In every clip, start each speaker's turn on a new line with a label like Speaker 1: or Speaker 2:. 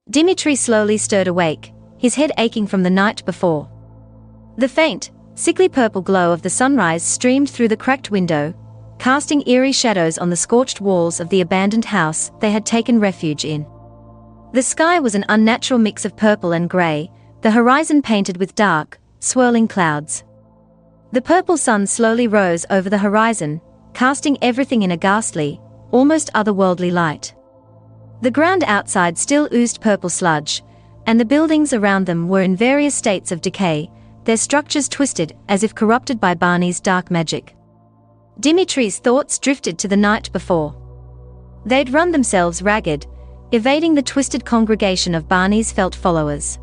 Speaker 1: Dimitri slowly stirred awake, his head aching from the night before. The faint, sickly purple glow of the sunrise streamed through the cracked window, casting eerie shadows on the scorched walls of the abandoned house they had taken refuge in. The sky was an unnatural mix of purple and grey, the horizon painted with dark, swirling clouds. The purple sun slowly rose over the horizon, casting everything in a ghastly, almost otherworldly light. The ground outside still oozed purple sludge, and the buildings around them were in various states of decay, their structures twisted as if corrupted by Barney's dark magic. Dimitri's thoughts drifted to the night before. They'd run themselves ragged, evading the twisted congregation of Barney's felt followers.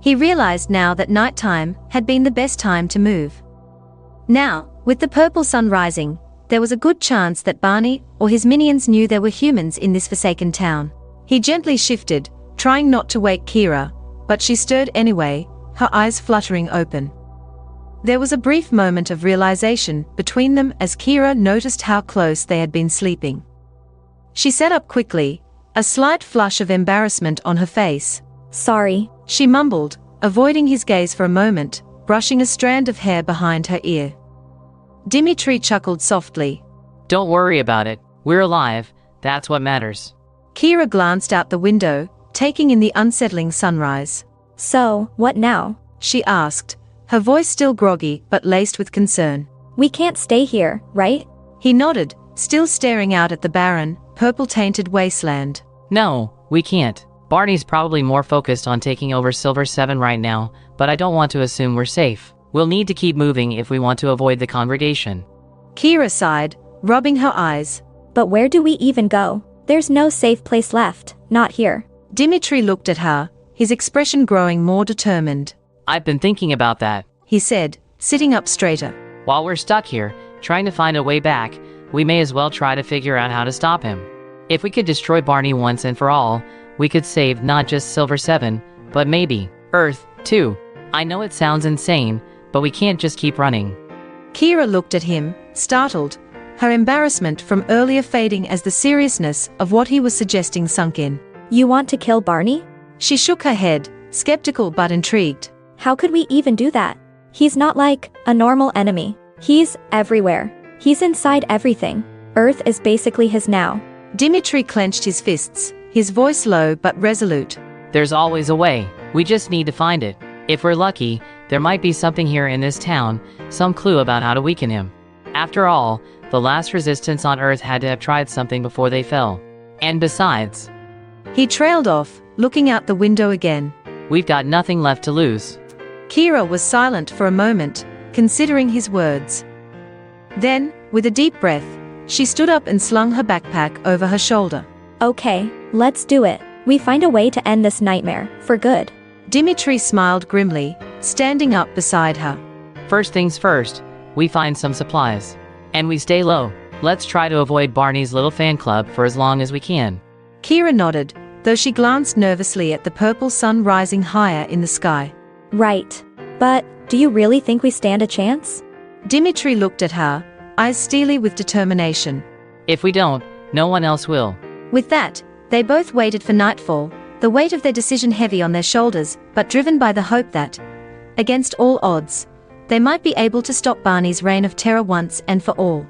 Speaker 1: He realized now that nighttime had been the best time to move. Now, with the purple sun rising, there was a good chance that Barney or his minions knew there were humans in this forsaken town. He gently shifted, trying not to wake Kira, but she stirred anyway, her eyes fluttering open. There was a brief moment of realization between them as Kira noticed how close they had been sleeping. She sat up quickly, a slight flush of embarrassment on her face.
Speaker 2: Sorry,
Speaker 1: she mumbled, avoiding his gaze for a moment, brushing a strand of hair behind her ear. Dimitri chuckled softly.
Speaker 3: Don't worry about it, we're alive, that's what matters.
Speaker 1: Kira glanced out the window, taking in the unsettling sunrise.
Speaker 2: So, what now?
Speaker 1: She asked, her voice still groggy but laced with concern.
Speaker 2: We can't stay here, right?
Speaker 1: He nodded, still staring out at the barren, purple-tainted wasteland.
Speaker 3: No, we can't. Barney's probably more focused on taking over Silver 7 right now, but I don't want to assume we're safe. We'll need to keep moving if we want to avoid the congregation.
Speaker 1: Kira sighed, rubbing her eyes.
Speaker 2: But where do we even go? There's no safe place left, not here.
Speaker 1: Dimitri looked at her, his expression growing more determined.
Speaker 3: I've been thinking about that,
Speaker 1: he said, sitting up straighter.
Speaker 3: While we're stuck here, trying to find a way back, we may as well try to figure out how to stop him. If we could destroy Barney once and for all, we could save not just Silver 7, but maybe Earth, too. I know it sounds insane, but we can't just keep running.
Speaker 1: Kira looked at him, startled, her embarrassment from earlier fading as the seriousness of what he was suggesting sunk in.
Speaker 2: You want to kill Barney?
Speaker 1: She shook her head, skeptical but intrigued.
Speaker 2: How could we even do that? He's not like a normal enemy. He's everywhere. He's inside everything. Earth is basically his now.
Speaker 1: Dimitri clenched his fists, his voice low but resolute.
Speaker 3: There's always a way. We just need to find it. If we're lucky, there might be something here in this town, some clue about how to weaken him. After all, the last resistance on Earth had to have tried something before they fell. And besides...
Speaker 1: He trailed off, looking out the window again.
Speaker 3: We've got nothing left to lose.
Speaker 1: Kira was silent for a moment, considering his words. Then, with a deep breath, she stood up and slung her backpack over her shoulder.
Speaker 2: Okay, let's do it. We find a way to end this nightmare, for good.
Speaker 1: Dimitri smiled grimly, standing up beside her.
Speaker 3: First things first, we find some supplies. And we stay low. Let's try to avoid Barney's little fan club for as long as we can.
Speaker 1: Kira nodded, though she glanced nervously at the purple sun rising higher in the sky.
Speaker 2: Right. But, do you really think we stand a chance?
Speaker 1: Dimitri looked at her, eyes steely with determination.
Speaker 3: If we don't, no one else will.
Speaker 1: With that, they both waited for nightfall, the weight of their decision heavy on their shoulders, but driven by the hope that, against all odds, they might be able to stop Barney's reign of terror once and for all.